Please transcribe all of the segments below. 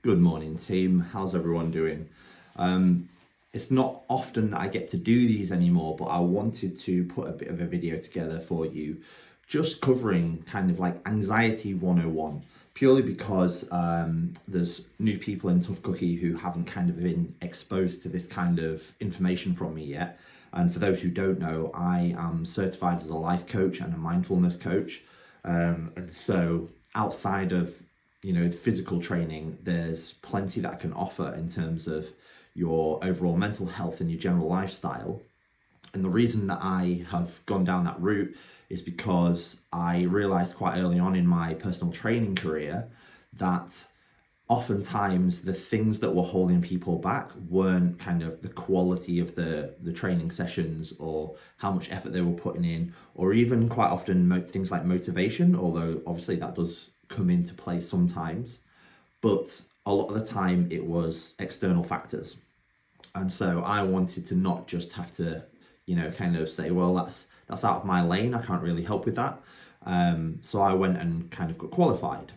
Good morning, team. How's everyone doing? It's not often that I get to do these anymore, but I wanted to put a bit of a video together for you, just covering kind of like anxiety 101, purely because there's new people in Tough Cookie who haven't kind of been exposed to this kind of information from me yet. And for those who don't know, I am certified as a life coach and a mindfulness coach. And so outside of physical training, there's plenty that I can offer in terms of your overall mental health and your general lifestyle. And the reason that I have gone down that route is because I realized quite early on in my personal training career that oftentimes the things that were holding people back weren't kind of the quality of the training sessions or how much effort they were putting in, or even quite often things like motivation, although obviously that does come into play sometimes, but a lot of the time it was external factors. And so I wanted to not just have to kind of say, well, that's out of my lane, I can't really help with that. So I went and kind of got qualified.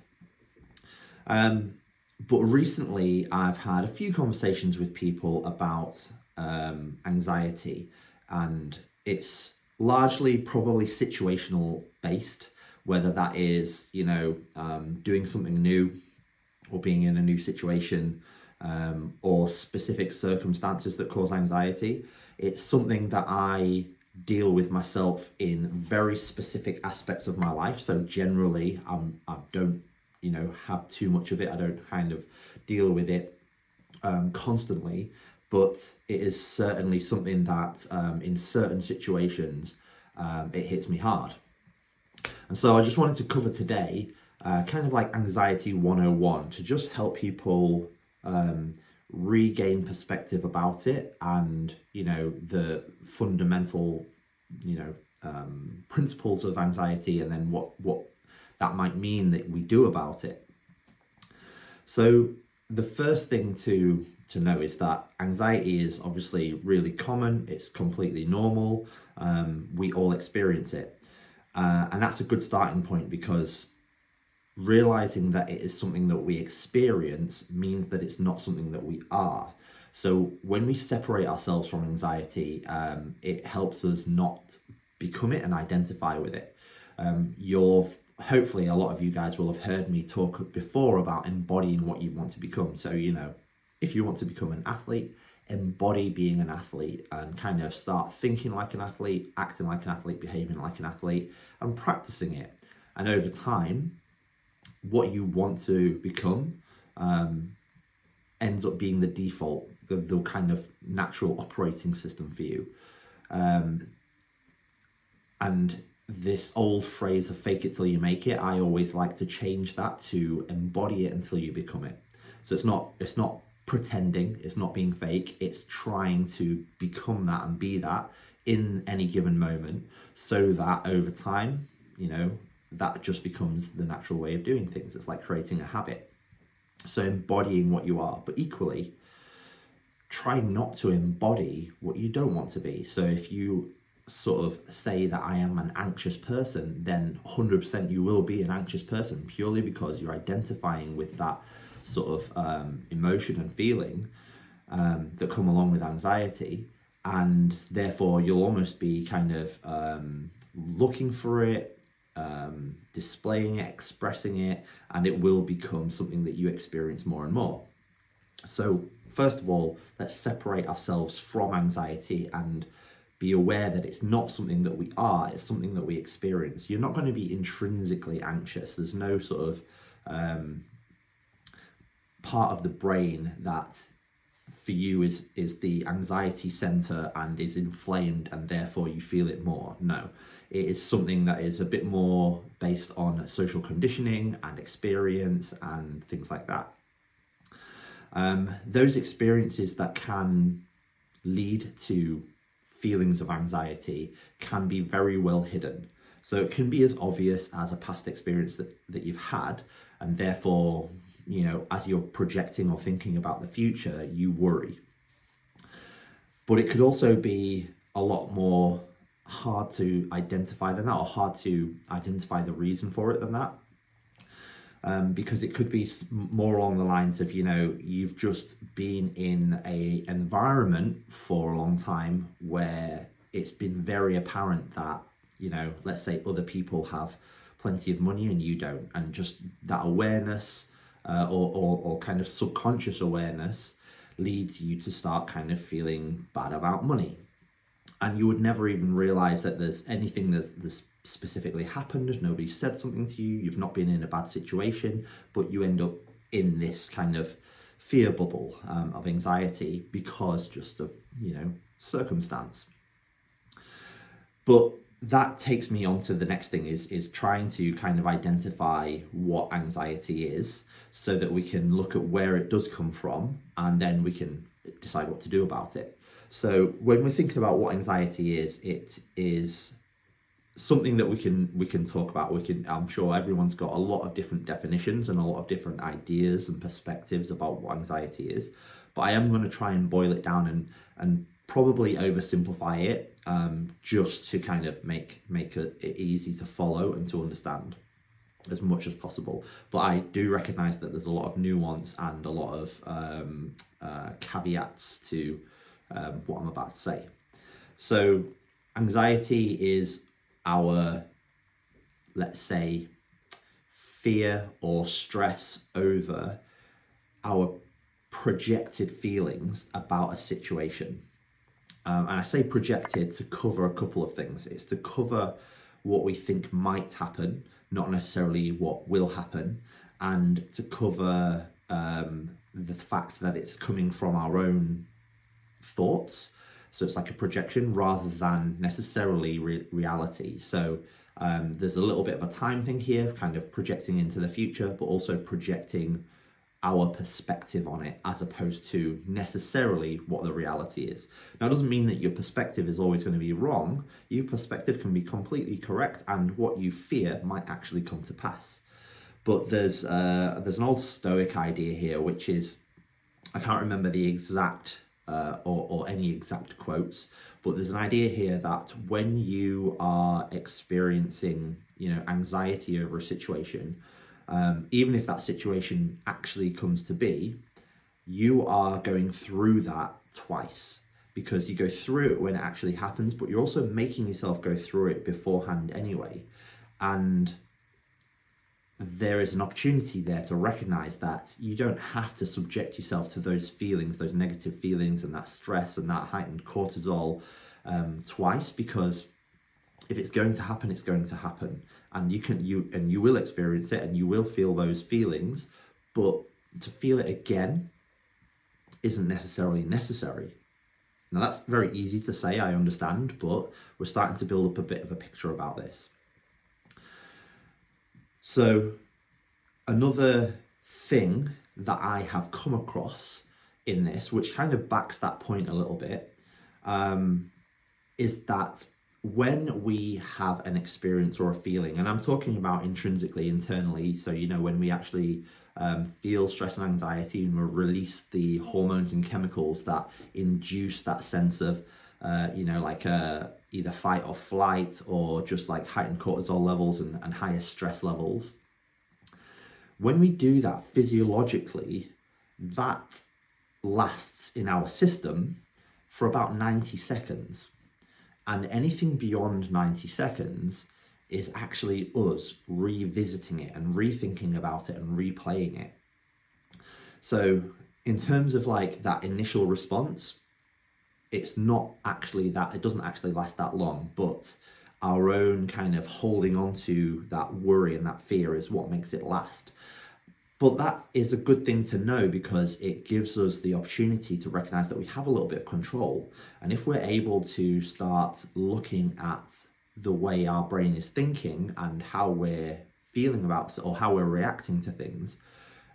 But recently I've had a few conversations with people about anxiety, and it's largely probably situational based, whether that is, doing something new or being in a new situation, or specific circumstances that cause anxiety. It's something that I deal with myself in very specific aspects of my life. So generally, I don't, have too much of it. I don't kind of deal with it constantly, but it is certainly something that in certain situations, it hits me hard. And so I just wanted to cover today kind of like anxiety 101 to just help people regain perspective about it, and the fundamental principles of anxiety, and then what that might mean that we do about it. So the first thing to know is that anxiety is obviously really common. It's completely normal. We all experience it. And that's a good starting point, because realizing that it is something that we experience means that it's not something that we are. So when we separate ourselves from anxiety, it helps us not become it and identify with it. Hopefully a lot of you guys will have heard me talk before about embodying what you want to become. So, if you want to become an athlete, embody being an athlete and kind of start thinking like an athlete, acting like an athlete, behaving like an athlete, and practicing it. And over time, what you want to become ends up being the default, the kind of natural operating system for you. And this old phrase of fake it till you make it, I always like to change that to embody it until you become it. So it's not pretending, it's not being fake, it's trying to become that and be that in any given moment, so that over time, that just becomes the natural way of doing things. It's like creating a habit. So embodying what you are, but equally try not to embody what you don't want to be. So if you sort of say that I am an anxious person, then 100% you will be an anxious person, purely because you're identifying with that sort of emotion and feeling that come along with anxiety, and therefore you'll almost be kind of looking for it, displaying it, expressing it, and it will become something that you experience more and more. So first of all, let's separate ourselves from anxiety and be aware that it's not something that we are, it's something that we experience. You're not going to be intrinsically anxious. There's no sort of part of the brain that for you is the anxiety center and is inflamed, and therefore you feel it more. No, it is something that is a bit more based on social conditioning and experience and things like that. Those experiences that can lead to feelings of anxiety can be very well hidden. So it can be as obvious as a past experience that you've had, and therefore, as you're projecting or thinking about the future, you worry. But it could also be a lot more hard to identify than that, or hard to identify the reason for it than that. because it could be more along the lines of, you've just been in a environment for a long time where it's been very apparent that, let's say other people have plenty of money and you don't, and just that awareness or kind of subconscious awareness leads you to start kind of feeling bad about money. And you would never even realize that there's anything that's specifically happened. Nobody said something to you. You've not been in a bad situation, but you end up in this kind of fear bubble of anxiety because just of, circumstance. But that takes me on to the next thing is trying to kind of identify what anxiety is so that we can look at where it does come from, and then we can decide what to do about it. So when we're thinking about what anxiety is, it is something that we can talk about. I'm sure everyone's got a lot of different definitions and a lot of different ideas and perspectives about what anxiety is, but I am going to try and boil it down and probably oversimplify it, just to kind of make it easy to follow and to understand as much as possible. But I do recognize that there's a lot of nuance and a lot of caveats to what I'm about to say. So anxiety is our, let's say, fear or stress over our projected feelings about a situation. And I say projected to cover a couple of things. It's to cover what we think might happen, not necessarily what will happen, and to cover the fact that it's coming from our own thoughts. So it's like a projection rather than necessarily reality. So there's a little bit of a time thing here, kind of projecting into the future, but also projecting our perspective on it as opposed to necessarily what the reality is. Now, it doesn't mean that your perspective is always going to be wrong. Your perspective can be completely correct, and what you fear might actually come to pass. But there's an old Stoic idea here, which is, I can't remember the exact or any exact quotes, but there's an idea here that when you are experiencing, anxiety over a situation, even if that situation actually comes to be, you are going through that twice, because you go through it when it actually happens, but you're also making yourself go through it beforehand anyway. And there is an opportunity there to recognize that you don't have to subject yourself to those feelings, those negative feelings and that stress and that heightened cortisol twice, because if it's going to happen, it's going to happen. And you will experience it and you will feel those feelings, but to feel it again isn't necessarily necessary. Now, that's very easy to say, I understand, but we're starting to build up a bit of a picture about this. So another thing that I have come across in this, which kind of backs that point a little bit, is that when we have an experience or a feeling, and I'm talking about intrinsically, internally, so when we actually feel stress and anxiety and we release the hormones and chemicals that induce that sense of either fight or flight, or just like heightened cortisol levels and higher stress levels. When we do that physiologically, that lasts in our system for about 90 seconds. And anything beyond 90 seconds is actually us revisiting it and rethinking about it and replaying it. So in terms of like that initial response, it's not actually that, it doesn't actually last that long, but our own kind of holding on to that worry and that fear is what makes it last. But that is a good thing to know, because it gives us the opportunity to recognize that we have a little bit of control. And if we're able to start looking at the way our brain is thinking and how we're feeling about or how we're reacting to things,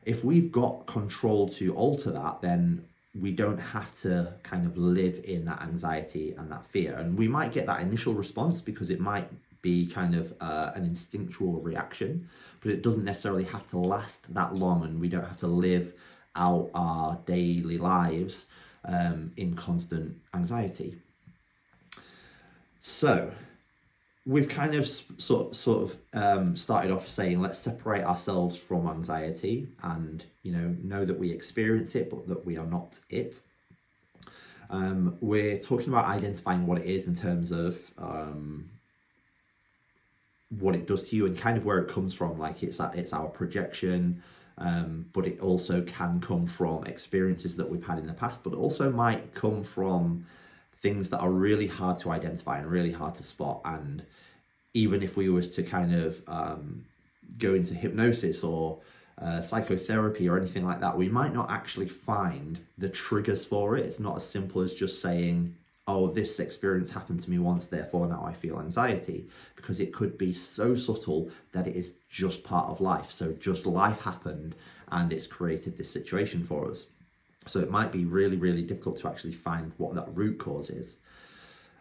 if we've got control to alter that, then we don't have to kind of live in that anxiety and that fear. And we might get that initial response because it might be kind of an instinctual reaction, but it doesn't necessarily have to last that long, and we don't have to live out our daily lives in constant anxiety. So we've kind of started off saying, let's separate ourselves from anxiety and, know that we experience it, but that we are not it. We're talking about identifying what it is in terms of what it does to you and kind of where it comes from. Like it's our projection, but it also can come from experiences that we've had in the past, but it also might come from things that are really hard to identify and really hard to spot. And even if we was to kind of go into hypnosis or psychotherapy or anything like that, we might not actually find the triggers for it. It's not as simple as just saying, oh, this experience happened to me once, therefore now I feel anxiety, because it could be so subtle that it is just part of life. So just life happened and it's created this situation for us. So it might be really, really difficult to actually find what that root cause is.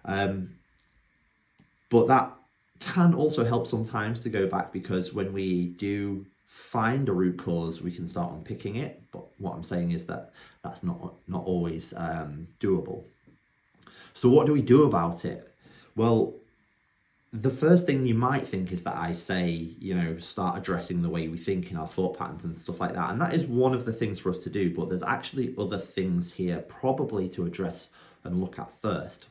But that can also help sometimes to go back, because when we do find a root cause, we can start unpicking it. But what I'm saying is that that's not always doable. So what do we do about it? Well, the first thing you might think is that I say, start addressing the way we think in our thought patterns and stuff like that. And that is one of the things for us to do, but there's actually other things here probably to address and look at first.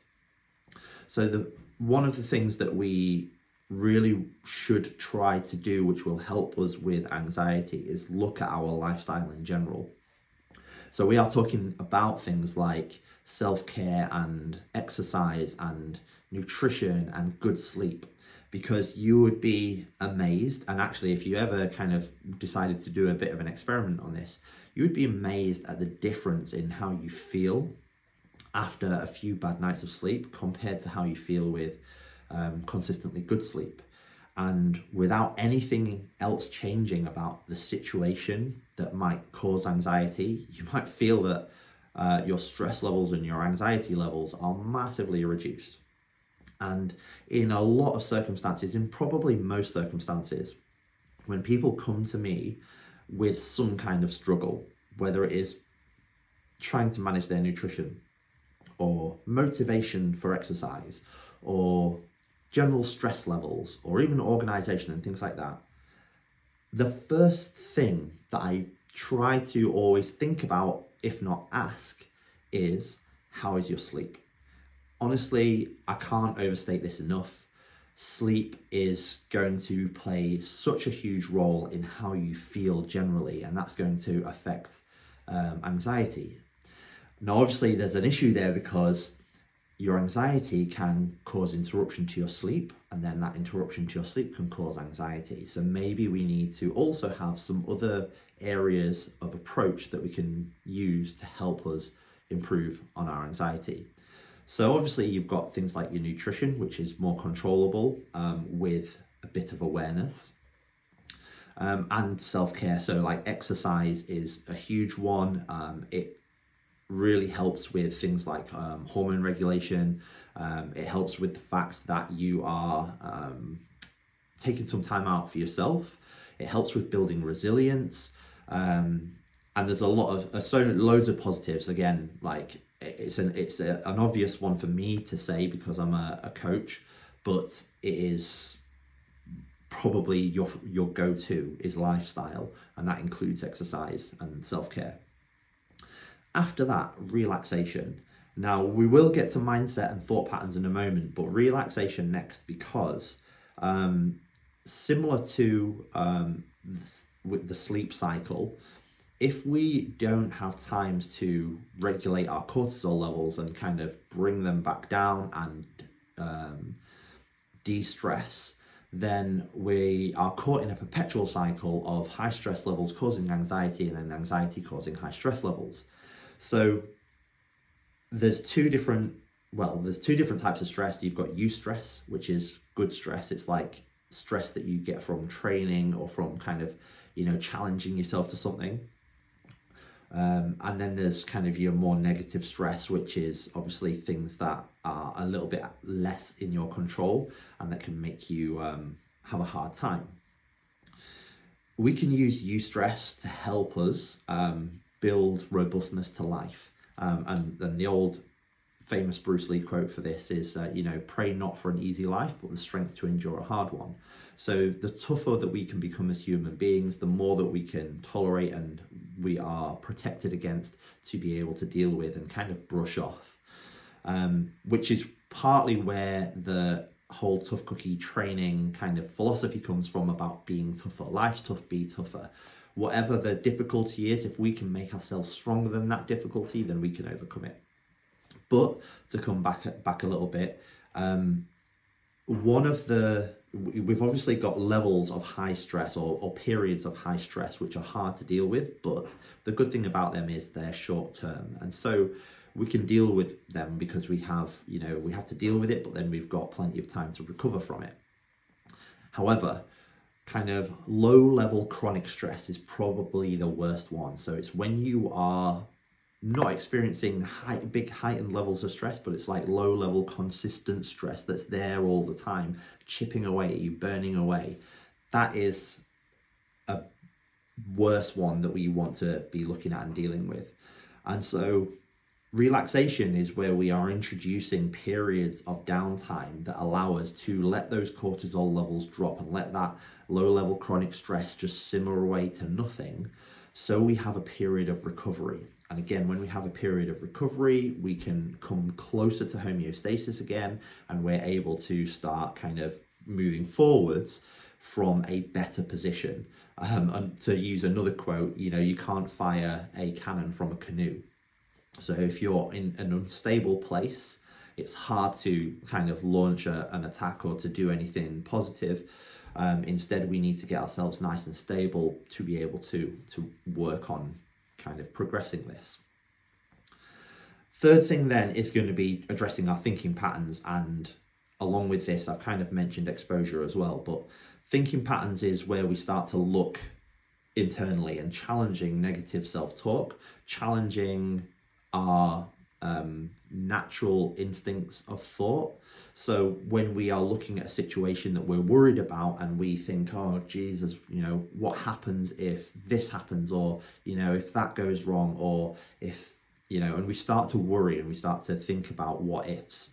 So one of the things that we really should try to do, which will help us with anxiety, is look at our lifestyle in general. So we are talking about things like self-care and exercise and nutrition and good sleep, because you would be amazed. And actually, if you ever kind of decided to do a bit of an experiment on this, you would be amazed at the difference in how you feel after a few bad nights of sleep compared to how you feel with consistently good sleep. And without anything else changing about the situation that might cause anxiety, you might feel that your stress levels and your anxiety levels are massively reduced. And in a lot of circumstances, in probably most circumstances, when people come to me with some kind of struggle, whether it is trying to manage their nutrition or motivation for exercise or general stress levels or even organization and things like that, the first thing that I try to always think about, if not ask, is, how is your sleep? Honestly, I can't overstate this enough. Sleep is going to play such a huge role in how you feel generally, and that's going to affect anxiety. Now, obviously, there's an issue there, because your anxiety can cause interruption to your sleep, and then that interruption to your sleep can cause anxiety. So maybe we need to also have some other areas of approach that we can use to help us improve on our anxiety. So obviously you've got things like your nutrition, which is more controllable with a bit of awareness, and self-care. So like exercise is a huge one. It really helps with things like hormone regulation. It helps with the fact that you are taking some time out for yourself. It helps with building resilience. And there's a lot of loads of positives. Again, like it's an obvious one for me to say because I'm a coach, but it is probably your go-to is lifestyle, and that includes exercise and self-care. After that, relaxation. Now, we will get to mindset and thought patterns in a moment, but relaxation next, because similar to with the sleep cycle, if we don't have times to regulate our cortisol levels and kind of bring them back down and de-stress, then we are caught in a perpetual cycle of high stress levels causing anxiety, and then anxiety causing high stress levels. So there's two different types of stress. You've got eustress, which is good stress. It's like stress that you get from training or from kind of, challenging yourself to something. And then there's kind of your more negative stress, which is obviously things that are a little bit less in your control and that can make you have a hard time. We can use eustress to help us build robustness to life. And the old famous Bruce Lee quote for this is, pray not for an easy life, but the strength to endure a hard one. So the tougher that we can become as human beings, the more that we can tolerate and we are protected against to be able to deal with and kind of brush off, which is partly where the whole tough cookie training kind of philosophy comes from, about being tougher. Life's tough, be tougher. Whatever the difficulty is, if we can make ourselves stronger than that difficulty, then we can overcome it. But to come back a little bit, we've obviously got levels of high stress or periods of high stress which are hard to deal with, but the good thing about them is they're short term, and so we can deal with them because we have to deal with it, but then we've got plenty of time to recover from it. However, kind of low level chronic stress is probably the worst one. So it's when you are not experiencing big heightened levels of stress, but it's like low level consistent stress that's there all the time, chipping away at you, burning away. That is a worse one that we want to be looking at and dealing with. And so relaxation is where we are introducing periods of downtime that allow us to let those cortisol levels drop and let that low level chronic stress just simmer away to nothing, so we have a period of recovery. And again, when we have a period of recovery, we can come closer to homeostasis again, and we're able to start kind of moving forwards from a better position. And to use another quote, you can't fire a cannon from a canoe. So if you're in an unstable place, it's hard to kind of launch an attack or to do anything positive. Instead, we need to get ourselves nice and stable to be able to work on kind of progressing this. Third thing then is going to be addressing our thinking patterns, and along with this, I've kind of mentioned exposure as well, but thinking patterns is where we start to look internally and challenging negative self-talk, challenging our natural instincts of thought. So when we are looking at a situation that we're worried about and we think, oh Jesus, what happens if this happens, or if that goes wrong, or if and we start to worry and we start to think about what ifs.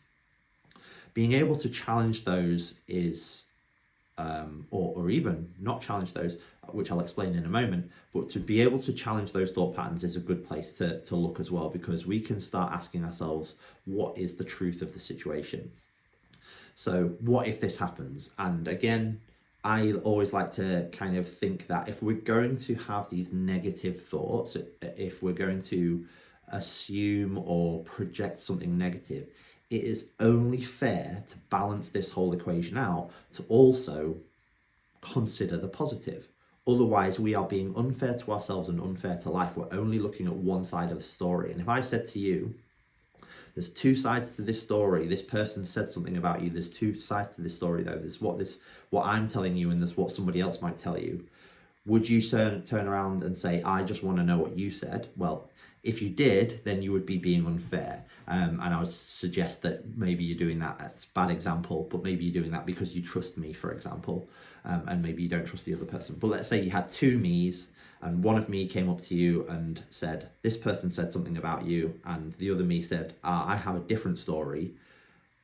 Being able to challenge those is or even not challenge those, which I'll explain in a moment, but to be able to challenge those thought patterns is a good place to look as well, because we can start asking ourselves, what is the truth of the situation? So what if this happens? And again, I always like to kind of think that if we're going to have these negative thoughts, if we're going to assume or project something negative, it is only fair to balance this whole equation out to also consider the positive. Otherwise, we are being unfair to ourselves and unfair to life. We're only looking at one side of the story. And if I said to you, there's two sides to this story, this person said something about you, there's two sides to this story though, there's what I'm telling you and there's what somebody else might tell you, would you turn around and say, I just want to know what you said? Well, if you did, then you would be being unfair. And I would suggest that maybe you're doing that, that's a bad example, but maybe you're doing that because you trust me, for example, and maybe you don't trust the other person. But let's say you had two me's, and one of me came up to you and said, this person said something about you, and the other me said, I have a different story.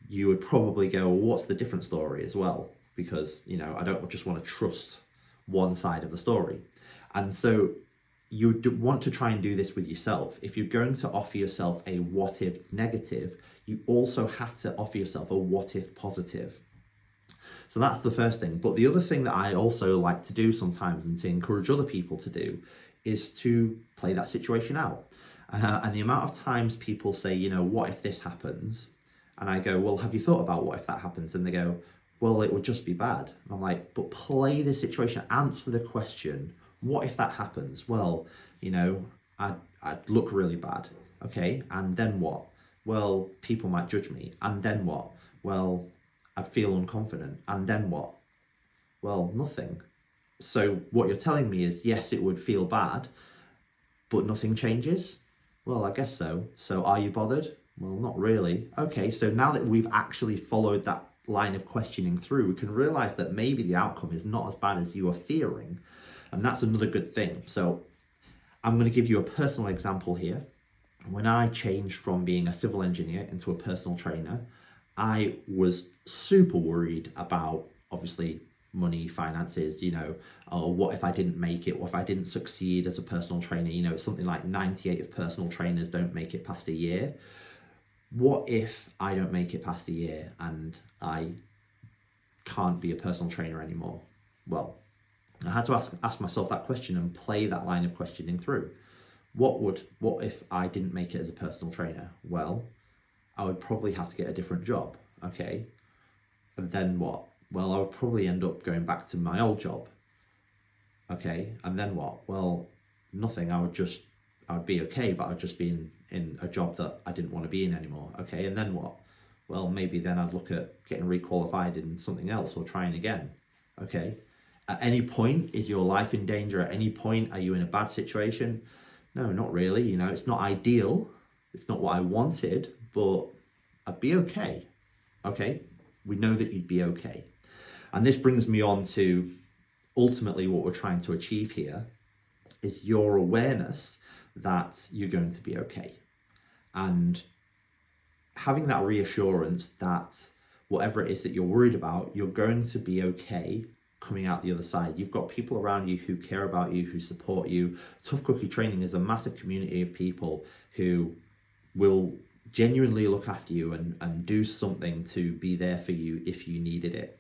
You would probably go, well, what's the different story as well? Because, I don't just want to trust one side of the story. And so you want to try and do this with yourself. If you're going to offer yourself a what if negative, you also have to offer yourself a what if positive. So that's the first thing. But the other thing that I also like to do sometimes, and to encourage other people to do, is to play that situation out. And the amount of times people say, what if this happens? And I go, well, have you thought about what if that happens? And they go, well, it would just be bad. And I'm like, but play the situation, answer the question. What if that happens? Well, I'd look really bad. Okay, and then what? Well, people might judge me. And then what? Well, I'd feel unconfident. And then what? Well, nothing. So what you're telling me is, yes, it would feel bad, but nothing changes? Well, I guess so. So are you bothered? Well, not really. Okay, so now that we've actually followed that line of questioning through, we can realize that maybe the outcome is not as bad as you are fearing. And that's another good thing. So I'm going to give you a personal example here. when I changed from being a civil engineer into a personal trainer, I was super worried about, obviously, money, finances, or what if I didn't make it, what if I didn't succeed as a personal trainer? It's something like 98 of personal trainers don't make it past a year. What if I don't make it past a year and I can't be a personal trainer anymore? Well, I had to ask myself that question and play that line of questioning through. What if I didn't make it as a personal trainer? Well, I would probably have to get a different job. Okay. And then what? Well, I would probably end up going back to my old job. Okay. And then what? Well, nothing. I would be okay, but I'd just be in a job that I didn't want to be in anymore. Okay. And then what? Well, maybe then I'd look at getting requalified in something else or trying again. Okay. At any point, is your life in danger? At any point, are you in a bad situation? No, not really. It's not ideal. It's not what I wanted, but I'd be okay. Okay. We know that you'd be okay. And this brings me on to ultimately what we're trying to achieve here is your awareness that you're going to be okay. And having that reassurance that whatever it is that you're worried about, you're going to be okay coming out the other side. You've got people around you who care about you, who support you. Tough Cookie Training is a massive community of people who will genuinely look after you and do something to be there for you if you needed it.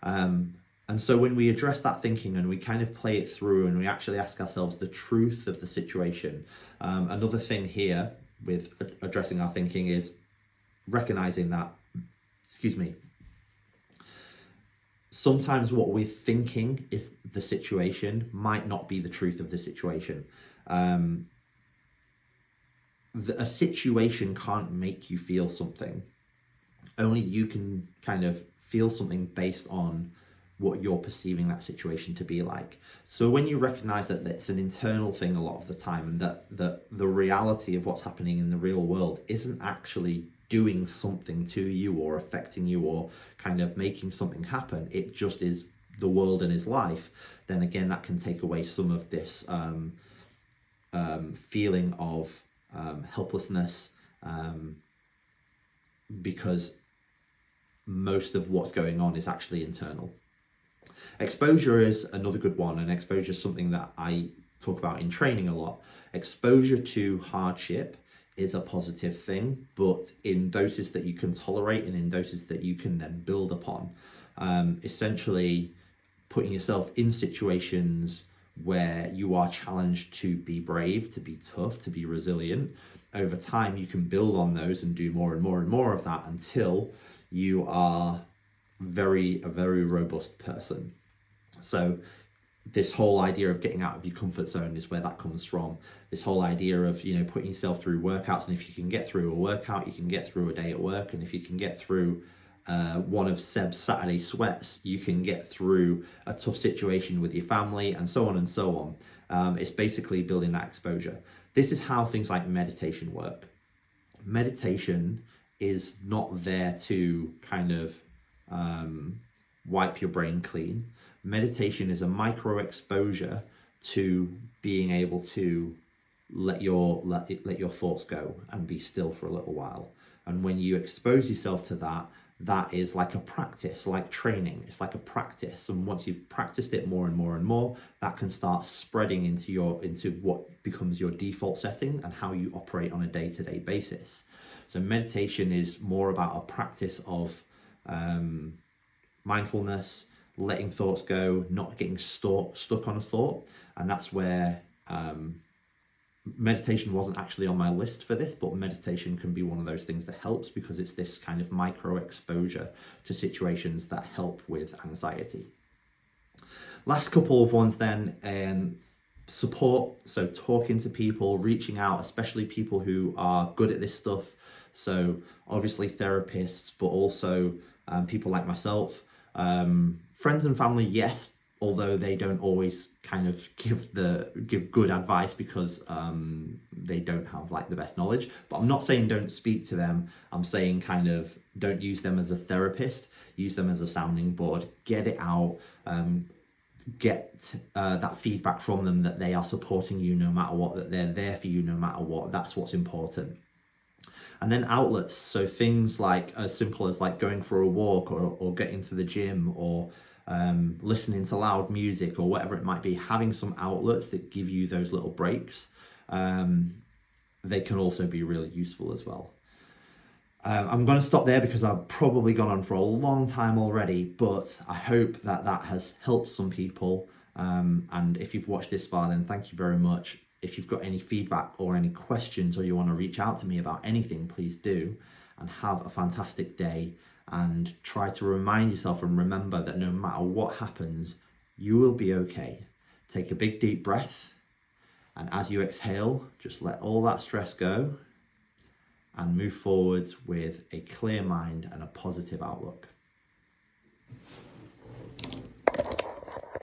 And so when we address that thinking and we kind of play it through and we actually ask ourselves the truth of the situation, another thing here with addressing our thinking is recognizing that, sometimes what we're thinking is the situation might not be the truth of the situation. A situation can't make you feel something. Only you can kind of feel something based on what you're perceiving that situation to be like. So when you recognize that it's an internal thing a lot of the time, and that the reality of what's happening in the real world isn't actually doing something to you or affecting you or kind of making something happen, it just is the world and is life, then again that can take away some of this feeling of helplessness, because most of what's going on is actually internal. Exposure is another good one, and exposure is something that I talk about in training a lot. Exposure to hardship is a positive thing, but in doses that you can tolerate and in doses that you can then build upon. Essentially putting yourself in situations where you are challenged to be brave, to be tough, to be resilient. Over time, you can build on those and do more and more and more of that until you are a very robust person. So this whole idea of getting out of your comfort zone is where that comes from. This whole idea of, putting yourself through workouts, and if you can get through a workout, you can get through a day at work, and if you can get through one of Seb's Saturday sweats, you can get through a tough situation with your family, and so on and so on. It's basically building that exposure. This is how things like meditation work. Meditation is not there to kind of wipe your brain clean. Meditation is a micro exposure to being able to let your thoughts go and be still for a little while. And when you expose yourself to that, that is like a practice, like training. It's like a practice, and once you've practiced it more and more and more, that can start spreading into what becomes your default setting and how you operate on a day-to-day basis. So meditation is more about a practice of mindfulness, letting thoughts go, not getting stuck on a thought. And that's where meditation wasn't actually on my list for this, but meditation can be one of those things that helps, because it's this kind of micro exposure to situations that help with anxiety. Last couple of ones then, support. So talking to people, reaching out, especially people who are good at this stuff. So obviously therapists, but also people like myself, friends and family, yes, although they don't always kind of give good advice because they don't have like the best knowledge. But I'm not saying don't speak to them. I'm saying kind of don't use them as a therapist. Use them as a sounding board. Get it out. get that feedback from them that they are supporting you no matter what, that they're there for you no matter what. That's what's important. And then outlets, so things like as simple as like going for a walk or getting to the gym or listening to loud music or whatever it might be, having some outlets that give you those little breaks, they can also be really useful as well. I'm going to stop there because I've probably gone on for a long time already, but I hope that that has helped some people. And if you've watched this far, then thank you very much. If you've got any feedback or any questions or you want to reach out to me about anything, please do. And have a fantastic day. And try to remind yourself and remember that no matter what happens, you will be okay. Take a big deep breath. And as you exhale, just let all that stress go and move forwards with a clear mind and a positive outlook.